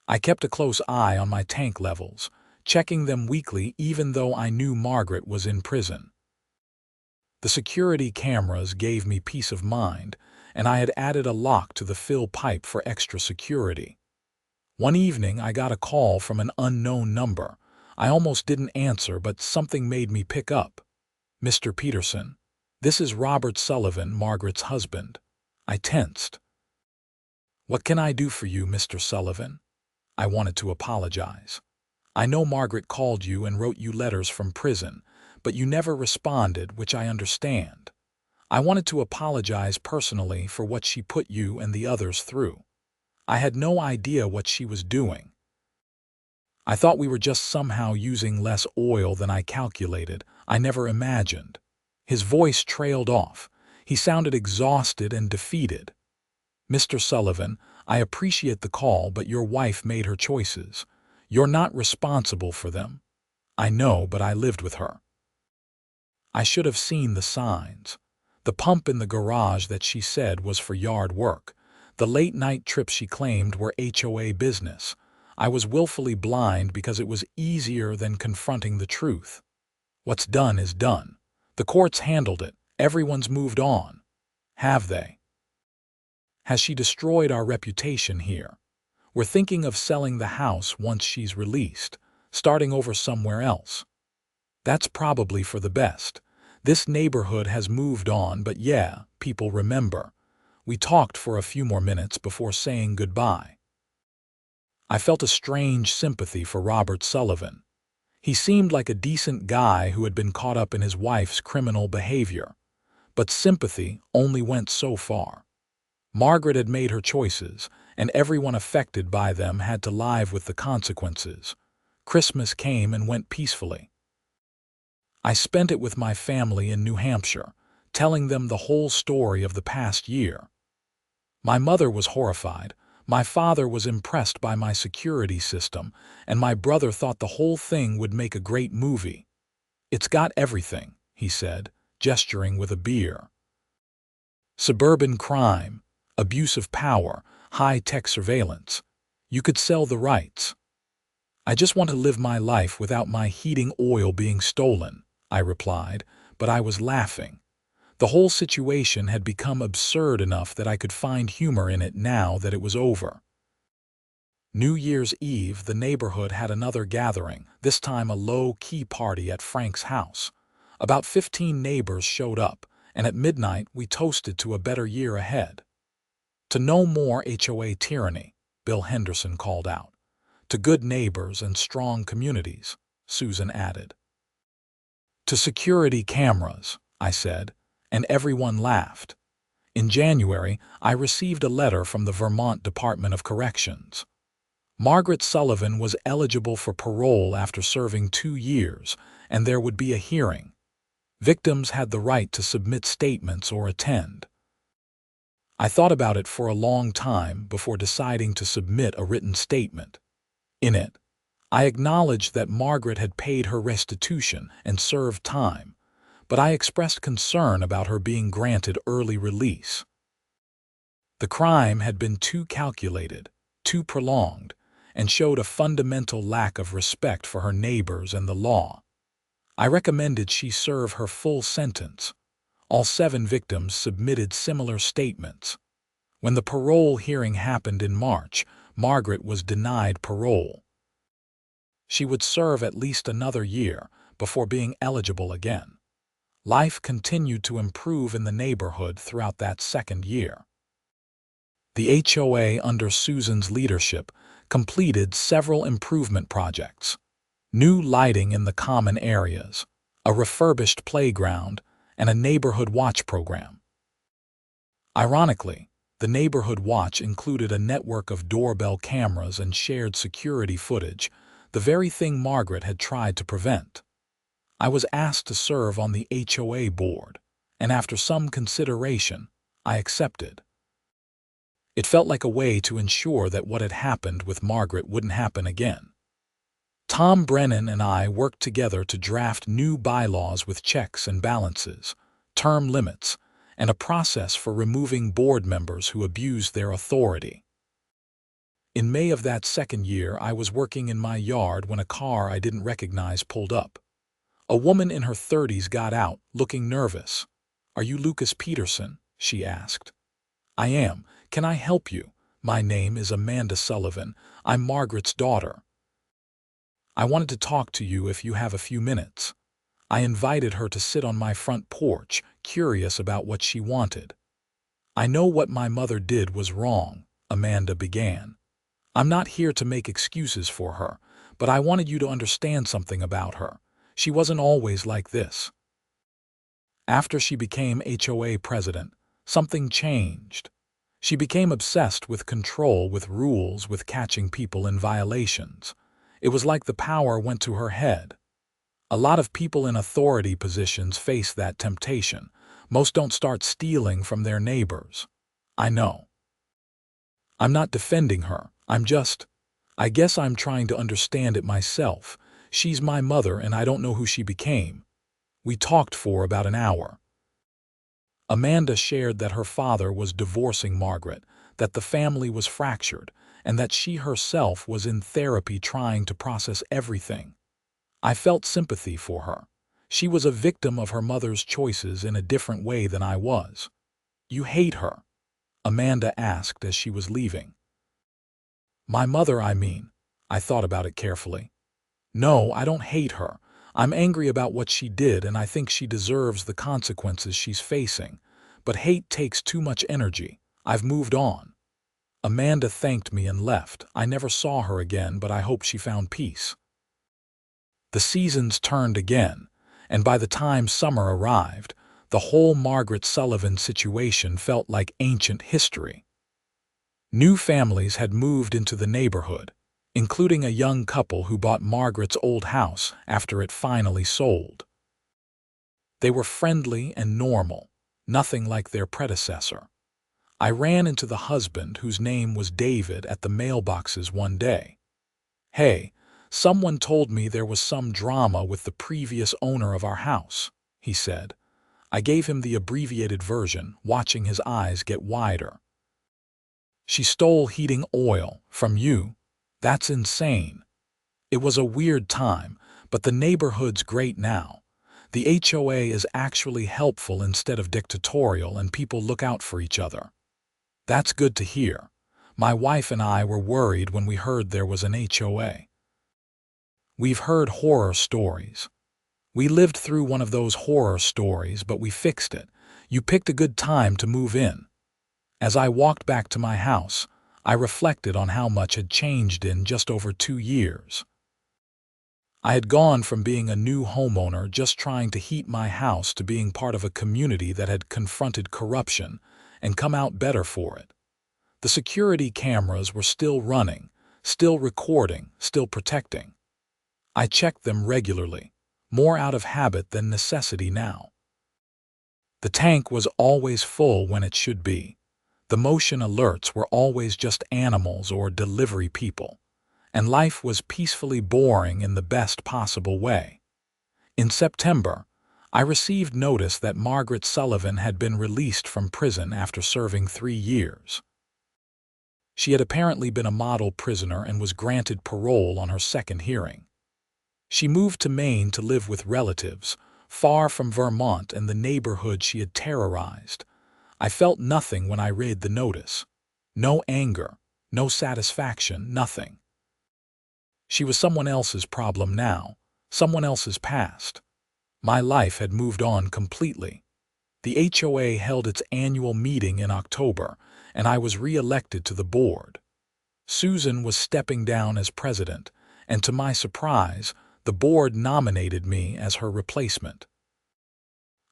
I kept a close eye on my tank levels, checking them weekly even though I knew Margaret was in prison. The security cameras gave me peace of mind, and I had added a lock to the fill pipe for extra security. One evening I got a call from an unknown number. I almost didn't answer, but something made me pick up. "Mr. Peterson, this is Robert Sullivan, Margaret's husband." I tensed. "What can I do for you, Mr. Sullivan?" I wanted to apologize. "I know Margaret called you and wrote you letters from prison, but you never responded, which I understand. I wanted to apologize personally for what she put you and the others through. I had no idea what she was doing. I thought we were just somehow using less oil than I calculated. I never imagined." His voice trailed off. He sounded exhausted and defeated. "Mr. Sullivan, I appreciate the call, but your wife made her choices. You're not responsible for them." "I know, but I lived with her. I should have seen the signs. The pump in the garage that she said was for yard work. The late-night trips she claimed were HOA business. I was willfully blind because it was easier than confronting the truth. What's done is done. The courts handled it. Everyone's moved on." "Have they?" "Has she destroyed our reputation here? We're thinking of selling the house once she's released, starting over somewhere else." "That's probably for the best. This neighborhood has moved on, but yeah, people remember." We talked for a few more minutes before saying goodbye. I felt a strange sympathy for Robert Sullivan. He seemed like a decent guy who had been caught up in his wife's criminal behavior. But sympathy only went so far. Margaret had made her choices, and everyone affected by them had to live with the consequences. Christmas came and went peacefully. I spent it with my family in New Hampshire, telling them the whole story of the past year. My mother was horrified, my father was impressed by my security system, and my brother thought the whole thing would make a great movie. "It's got everything," he said, gesturing with a beer. "Suburban crime, abuse of power, high-tech surveillance. You could sell the rights." "I just want to live my life without my heating oil being stolen," I replied, but I was laughing. The whole situation had become absurd enough that I could find humor in it now that it was over. New Year's Eve, the neighborhood had another gathering, this time a low-key party at Frank's house. About 15 neighbors showed up, and at midnight we toasted to a better year ahead. "To no more HOA tyranny," Bill Henderson called out. To good neighbors and strong communities, Susan added. To security cameras, I said, and everyone laughed. In January, I received a letter from the Vermont Department of Corrections. Margaret Sullivan was eligible for parole after serving 2 years, and there would be a hearing. Victims had the right to submit statements or attend. I thought about it for a long time before deciding to submit a written statement. In it, I acknowledged that Margaret had paid her restitution and served time, but I expressed concern about her being granted early release. The crime had been too calculated, too prolonged, and showed a fundamental lack of respect for her neighbors and the law. I recommended she serve her full sentence. All 7 victims submitted similar statements. When the parole hearing happened in March, Margaret was denied parole. She would serve at least another year before being eligible again. Life continued to improve in the neighborhood throughout that second year. The HOA, under Susan's leadership, completed several improvement projects. New lighting in the common areas, a refurbished playground, and a neighborhood watch program. Ironically, the neighborhood watch included a network of doorbell cameras and shared security footage, the very thing Margaret had tried to prevent. I was asked to serve on the HOA board, and after some consideration, I accepted. It felt like a way to ensure that what had happened with Margaret wouldn't happen again. Tom Brennan and I worked together to draft new bylaws with checks and balances, term limits, and a process for removing board members who abused their authority. In May of that second year, I was working in my yard when a car I didn't recognize pulled up. A woman in her 30s got out, looking nervous. "Are you Lucas Peterson?" she asked. "I am. Can I help you? My name is Amanda Sullivan. I'm Margaret's daughter. I wanted to talk to you if you have a few minutes." I invited her to sit on my front porch, curious about what she wanted. "I know what my mother did was wrong," Amanda began. "I'm not here to make excuses for her, but I wanted you to understand something about her. She wasn't always like this." After she became HOA president, something changed. She became obsessed with control, with rules, with catching people in violations. It was like the power went to her head. A lot of people in authority positions face that temptation. Most don't start stealing from their neighbors. I know. I'm not defending her. I guess I'm trying to understand it myself. She's my mother and I don't know who she became. We talked for about an hour. Amanda shared that her father was divorcing Margaret, that the family was fractured, and that she herself was in therapy trying to process everything. I felt sympathy for her. She was a victim of her mother's choices in a different way than I was. "You hate her?" Amanda asked as she was leaving. "My mother, I mean." I thought about it carefully. "No, I don't hate her. I'm angry about what she did and I think she deserves the consequences she's facing. But hate takes too much energy. I've moved on." Amanda thanked me and left. I never saw her again, but I hope she found peace. The seasons turned again, and by the time summer arrived, the whole Margaret Sullivan situation felt like ancient history. New families had moved into the neighborhood, including a young couple who bought Margaret's old house after it finally sold. They were friendly and normal, nothing like their predecessor. I ran into the husband, whose name was David, at the mailboxes one day. "Hey, someone told me there was some drama with the previous owner of our house," he said. I gave him the abbreviated version, watching his eyes get wider. "She stole heating oil from you? That's insane." It was a weird time, but the neighborhood's great now. The HOA is actually helpful instead of dictatorial, and people look out for each other. That's good to hear. My wife and I were worried when we heard there was an HOA. We've heard horror stories. We lived through one of those horror stories, but we fixed it. You picked a good time to move in. As I walked back to my house, I reflected on how much had changed in just over 2 years. I had gone from being a new homeowner just trying to heat my house to being part of a community that had confronted corruption and come out better for it. The security cameras were still running, still recording, still protecting. I checked them regularly, more out of habit than necessity now. The tank was always full when it should be. The motion alerts were always just animals or delivery people, and life was peacefully boring in the best possible way. In September, I received notice that Margaret Sullivan had been released from prison after serving 3 years. She had apparently been a model prisoner and was granted parole on her second hearing. She moved to Maine to live with relatives, far from Vermont and the neighborhood she had terrorized. I felt nothing when I read the notice. No anger, no satisfaction, nothing. She was someone else's problem now, someone else's past. My life had moved on completely. The HOA held its annual meeting in October, and I was re-elected to the board. Susan was stepping down as president, and to my surprise, the board nominated me as her replacement.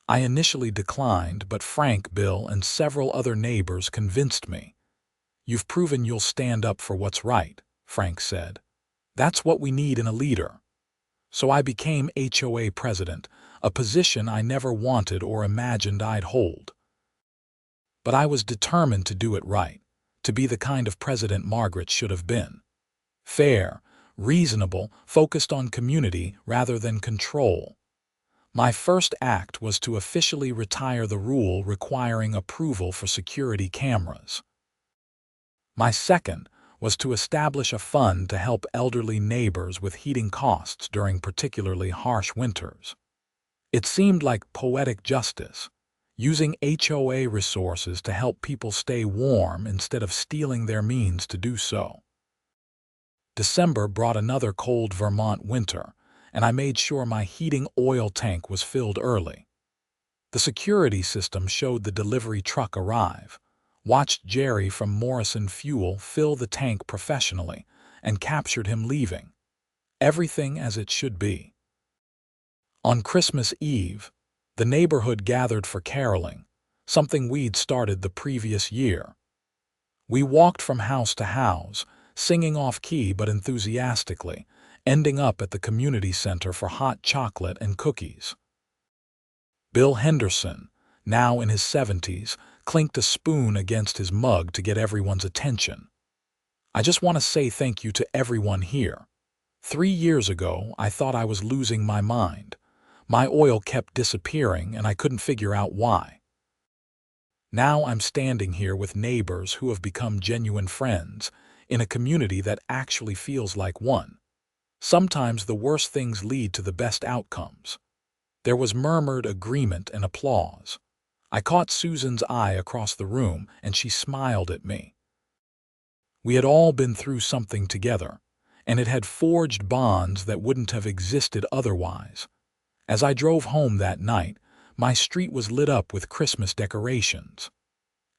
I initially declined, but Frank, Bill, and several other neighbors convinced me. "You've proven you'll stand up for what's right," Frank said. "That's what we need in a leader." So I became HOA president, a position I never wanted or imagined I'd hold. But I was determined to do it right, to be the kind of president Margaret should have been. Fair, reasonable, focused on community rather than control. My first act was to officially retire the rule requiring approval for security cameras. My second was to establish a fund to help elderly neighbors with heating costs during particularly harsh winters. It seemed like poetic justice, using HOA resources to help people stay warm instead of stealing their means to do so. December brought another cold Vermont winter, and I made sure my heating oil tank was filled early. The security system showed the delivery truck arrive, watched Jerry from Morrison Fuel fill the tank professionally, and captured him leaving. Everything as it should be. On Christmas Eve, the neighborhood gathered for caroling, something we'd started the previous year. We walked from house to house, singing off-key but enthusiastically, ending up at the community center for hot chocolate and cookies. Bill Henderson, now in his 70s, clinked a spoon against his mug to get everyone's attention. "I just want to say thank you to everyone here. 3 years ago, I thought I was losing my mind. My oil kept disappearing and I couldn't figure out why. Now I'm standing here with neighbors who have become genuine friends, in a community that actually feels like one. Sometimes the worst things lead to the best outcomes." There was murmured agreement and applause. I caught Susan's eye across the room, and she smiled at me. We had all been through something together, and it had forged bonds that wouldn't have existed otherwise. As I drove home that night, my street was lit up with Christmas decorations.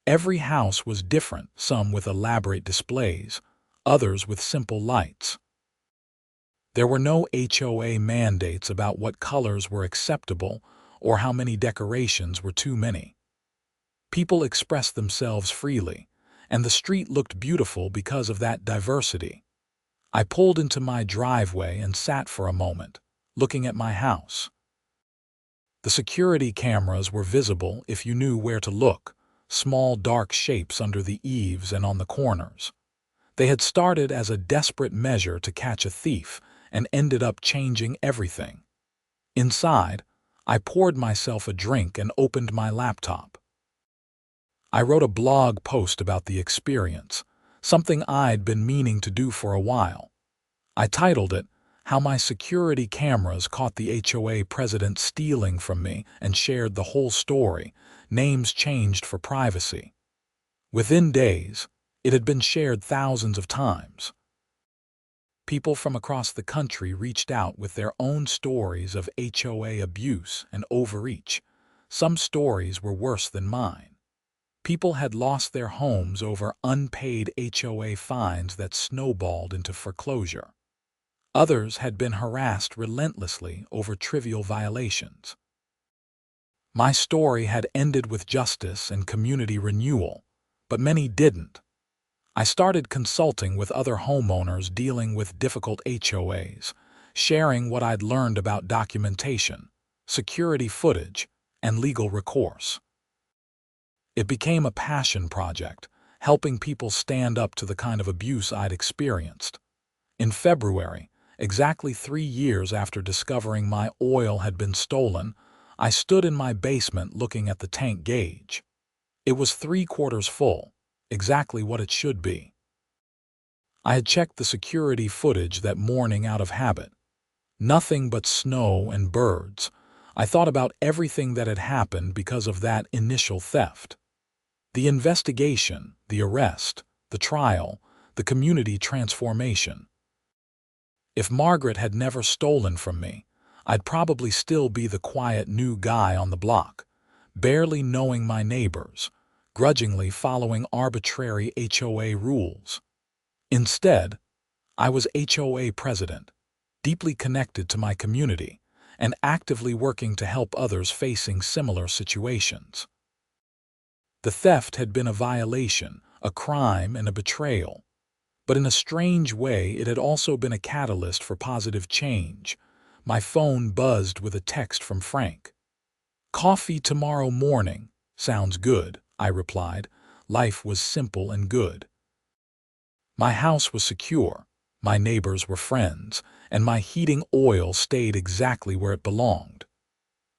Every house was different, some with elaborate displays, others with simple lights. There were no HOA mandates about what colors were acceptable or how many decorations were too many. People expressed themselves freely, and the street looked beautiful because of that diversity. I pulled into my driveway and sat for a moment, looking at my house. The security cameras were visible if you knew where to look, small dark shapes under the eaves and on the corners. They had started as a desperate measure to catch a thief and ended up changing everything. Inside, I poured myself a drink and opened my laptop. I wrote a blog post about the experience, something I'd been meaning to do for a while. I titled it, "How My Security Cameras Caught the HOA President Stealing from Me," and shared the whole story, names changed for privacy. Within days, it had been shared thousands of times. People from across the country reached out with their own stories of HOA abuse and overreach. Some stories were worse than mine. People had lost their homes over unpaid HOA fines that snowballed into foreclosure. Others had been harassed relentlessly over trivial violations. My story had ended with justice and community renewal, but many didn't. I started consulting with other homeowners dealing with difficult HOAs, sharing what I'd learned about documentation, security footage, and legal recourse. It became a passion project, helping people stand up to the kind of abuse I'd experienced. In February, exactly 3 years after discovering my oil had been stolen, I stood in my basement looking at the tank gauge. It was 3/4 full, exactly what it should be. I had checked the security footage that morning out of habit. Nothing but snow and birds. I thought about everything that had happened because of that initial theft. The investigation, the arrest, the trial, the community transformation. If Margaret had never stolen from me, I'd probably still be the quiet new guy on the block, barely knowing my neighbors, grudgingly following arbitrary HOA rules. Instead, I was HOA president, deeply connected to my community, and actively working to help others facing similar situations. The theft had been a violation, a crime, and a betrayal. But in a strange way, it had also been a catalyst for positive change. My phone buzzed with a text from Frank. "Coffee tomorrow morning. Sounds good," I replied. Life was simple and good. My house was secure, my neighbors were friends, and my heating oil stayed exactly where it belonged.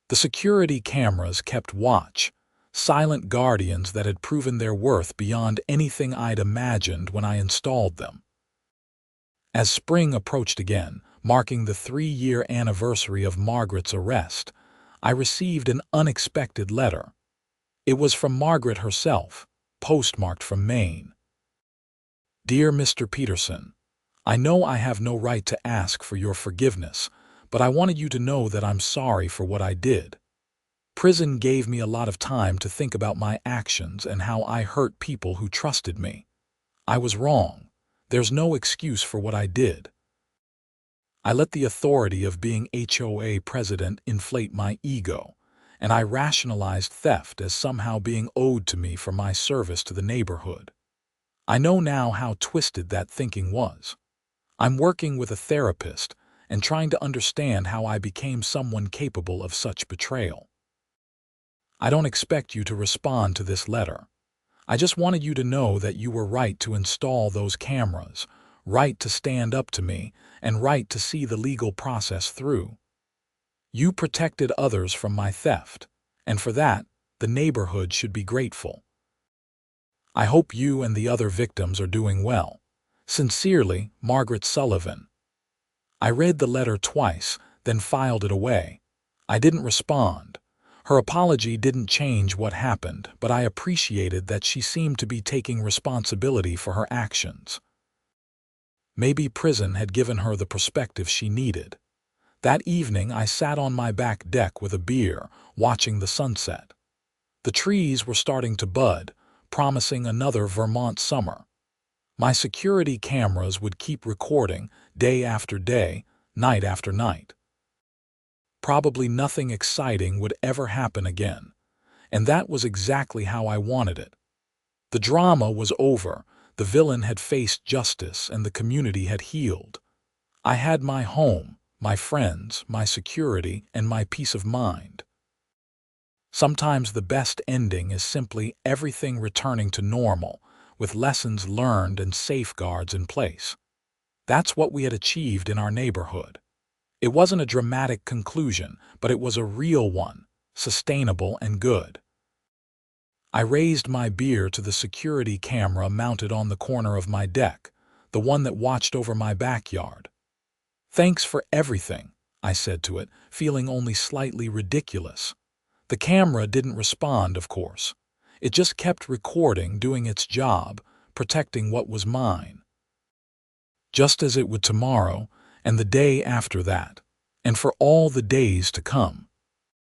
The security cameras kept watch, silent guardians that had proven their worth beyond anything I'd imagined when I installed them. As spring approached again, marking the 3-year anniversary of Margaret's arrest, I received an unexpected letter. It was from Margaret herself, postmarked from Maine. "Dear Mr. Peterson, I know I have no right to ask for your forgiveness, but I wanted you to know that I'm sorry for what I did. Prison gave me a lot of time to think about my actions and how I hurt people who trusted me. I was wrong. There's no excuse for what I did. I let the authority of being HOA president inflate my ego, and I rationalized theft as somehow being owed to me for my service to the neighborhood. I know now how twisted that thinking was. I'm working with a therapist and trying to understand how I became someone capable of such betrayal. I don't expect you to respond to this letter. I just wanted you to know that you were right to install those cameras, right to stand up to me, and right to see the legal process through. You protected others from my theft, and for that, the neighborhood should be grateful. I hope you and the other victims are doing well. Sincerely, Margaret Sullivan." I read the letter twice, then filed it away. I didn't respond. Her apology didn't change what happened, but I appreciated that she seemed to be taking responsibility for her actions. Maybe prison had given her the perspective she needed. That evening, I sat on my back deck with a beer, watching the sunset. The trees were starting to bud, promising another Vermont summer. My security cameras would keep recording, day after day, night after night. Probably nothing exciting would ever happen again, and that was exactly how I wanted it. The drama was over, the villain had faced justice, and the community had healed. I had my home, my friends, my security, and my peace of mind. Sometimes the best ending is simply everything returning to normal, with lessons learned and safeguards in place. That's what we had achieved in our neighborhood. It wasn't a dramatic conclusion, but it was a real one, sustainable and good. I raised my beer to the security camera mounted on the corner of my deck, the one that watched over my backyard. "Thanks for everything," I said to it, feeling only slightly ridiculous. The camera didn't respond, of course. It just kept recording, doing its job, protecting what was mine. Just as it would tomorrow, and the day after that, and for all the days to come.